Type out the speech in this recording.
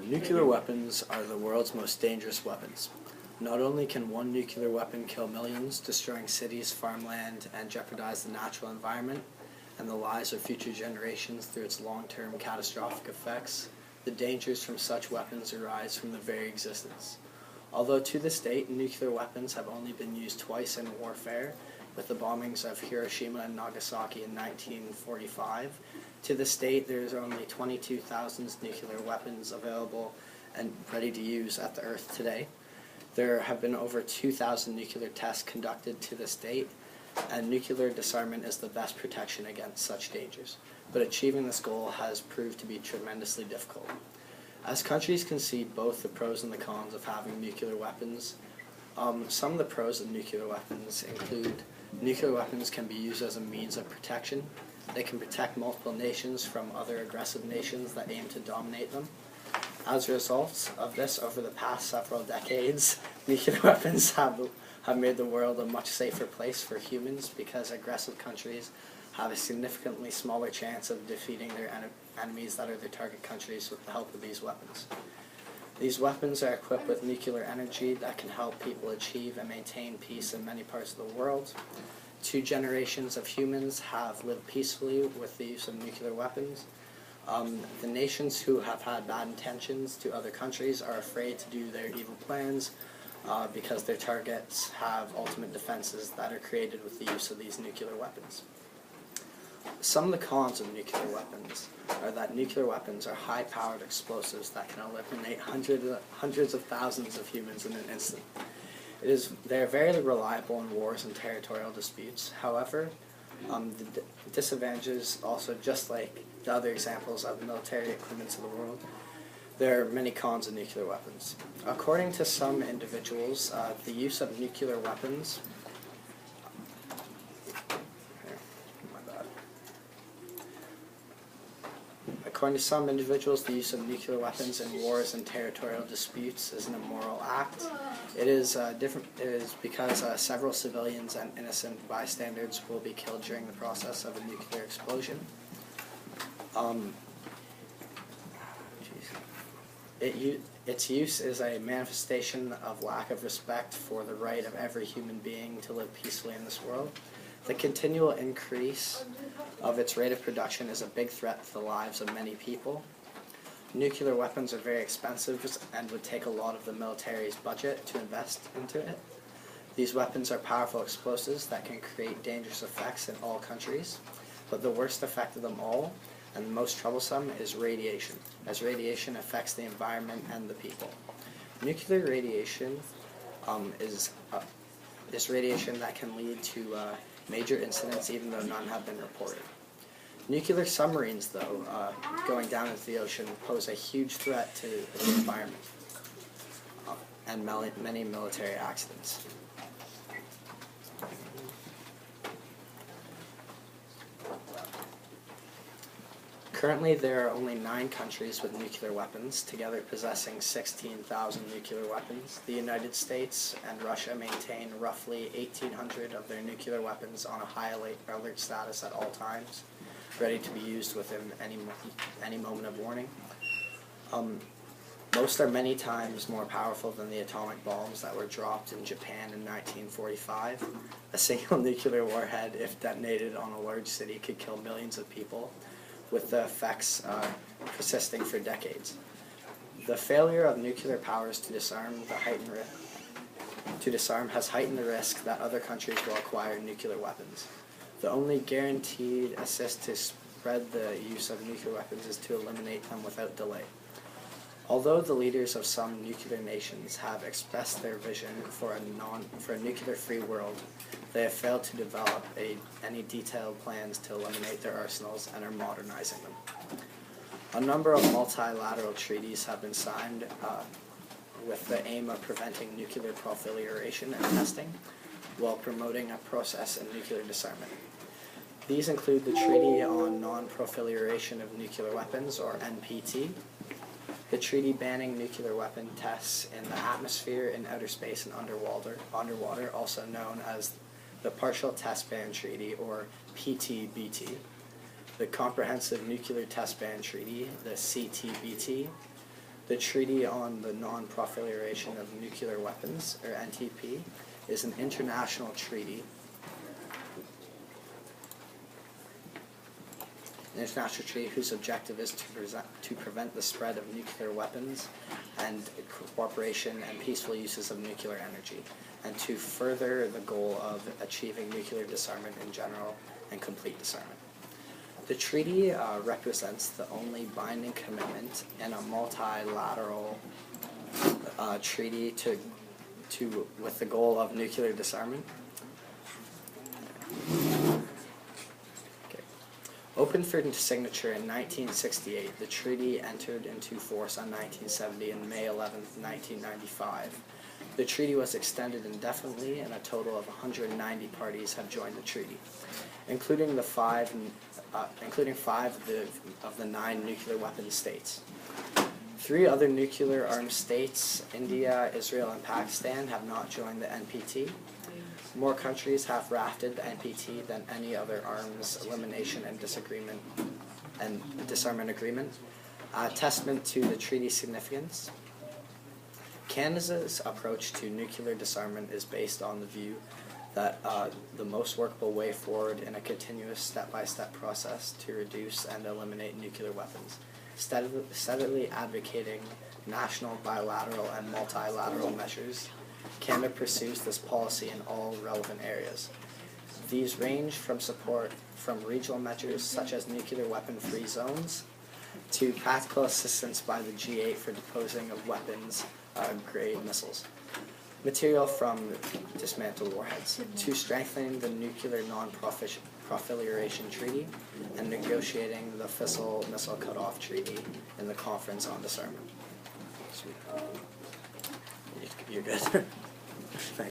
Nuclear weapons are the world's most dangerous weapons. Not only can one nuclear weapon kill millions, destroying cities, farmland, and jeopardize the natural environment and the lives of future generations through its long-term catastrophic effects, the dangers from such weapons arise from the very existence. Although to this date, nuclear weapons have only been used twice in warfare, with the bombings of Hiroshima and Nagasaki in 1945, to this date there is only 22,000 nuclear weapons available and ready to use at the Earth today. There have been over 2,000 nuclear tests conducted to this date, and nuclear disarmament is the best protection against such dangers. But achieving this goal has proved to be tremendously difficult. As countries concede both the pros and the cons of having nuclear weapons, some of the pros of nuclear weapons include nuclear weapons can be used as a means of protection. They can protect multiple nations from other aggressive nations that aim to dominate them. As a result of this, over the past several decades, nuclear weapons have made the world a much safer place for humans because aggressive countries have a significantly smaller chance of defeating their enemies that are their target countries with the help of these weapons. These weapons are equipped with nuclear energy that can help people achieve and maintain peace in many parts of the world. 2 generations of humans have lived peacefully with the use of nuclear weapons. The nations who have had bad intentions to other countries are afraid to do their evil plans because their targets have ultimate defenses that are created with the use of these nuclear weapons. Some of the cons of nuclear weapons are that nuclear weapons are high-powered explosives that can eliminate hundreds of thousands of humans in an instant. They are very reliable in wars and territorial disputes. However, the disadvantages also, just like the other examples of military equipment of the world, there are many cons of nuclear weapons. According to some individuals, the use of nuclear weapons According to some individuals, the use of nuclear weapons in wars and territorial disputes is an immoral act. It is because several civilians and innocent bystanders will be killed during the process of a nuclear explosion. Its use is a manifestation of lack of respect for the right of every human being to live peacefully in this world. The continual increase of its rate of production is a big threat to the lives of many people. Nuclear weapons are very expensive and would take a lot of the military's budget to invest into it. These weapons are powerful explosives that can create dangerous effects in all countries, but the worst effect of them all, and the most troublesome, is radiation, as radiation affects the environment and the people. Nuclear radiation is radiation that can lead to major incidents, even though none have been reported. Nuclear submarines, though, going down into the ocean, pose a huge threat to the environment and many military accidents. Currently, there are only 9 countries with nuclear weapons, together possessing 16,000 nuclear weapons. The United States and Russia maintain roughly 1,800 of their nuclear weapons on a high alert status at all times, ready to be used within any moment of warning. Most are many times more powerful than the atomic bombs that were dropped in Japan in 1945. A single nuclear warhead, if detonated on a large city, could kill millions of people, with the effects persisting for decades. The failure of nuclear powers to disarm has heightened the risk that other countries will acquire nuclear weapons. The only guaranteed assist to spread the use of nuclear weapons is to eliminate them without delay. Although the leaders of some nuclear nations have expressed their vision for a nuclear-free world, they have failed to develop any detailed plans to eliminate their arsenals and are modernizing them. A number of multilateral treaties have been signed with the aim of preventing nuclear proliferation and testing, while promoting a process in nuclear disarmament. These include the Treaty on Non-Proliferation of Nuclear Weapons, or NPT, the treaty banning nuclear weapon tests in the atmosphere, in outer space, and underwater, also known as the Partial Test Ban Treaty, or PTBT, the Comprehensive Nuclear Test Ban Treaty, the CTBT, The Treaty on the Non-Proliferation of Nuclear Weapons, or NTP, is an international treaty. An international treaty whose objective is to prevent the spread of nuclear weapons and cooperation and peaceful uses of nuclear energy, and to further the goal of achieving nuclear disarmament in general and complete disarmament. The treaty represents the only binding commitment in a multilateral treaty with the goal of nuclear disarmament. Open for signature in 1968, the treaty entered into force on 1970 and May 11, 1995. The treaty was extended indefinitely, and a total of 190 parties have joined the treaty, including five of the 9 nuclear weapon states. 3 other nuclear armed states, India, Israel, and Pakistan, have not joined the NPT. More countries have ratified the NPT than any other arms elimination and disarmament agreement, a testament to the treaty's significance. Canada's approach to nuclear disarmament is based on the view that the most workable way forward in a continuous step-by-step process to reduce and eliminate nuclear weapons, steadily advocating national, bilateral, and multilateral measures. Canada pursues this policy in all relevant areas. These range from support from regional measures such as nuclear weapon-free zones to practical assistance by the G8 for disposing of weapons-grade missiles, material from dismantled warheads, to strengthening the Nuclear Non-Proliferation Treaty and negotiating the Fissile Missile Cutoff Treaty in the Conference on Disarmament. Sweet. You're good.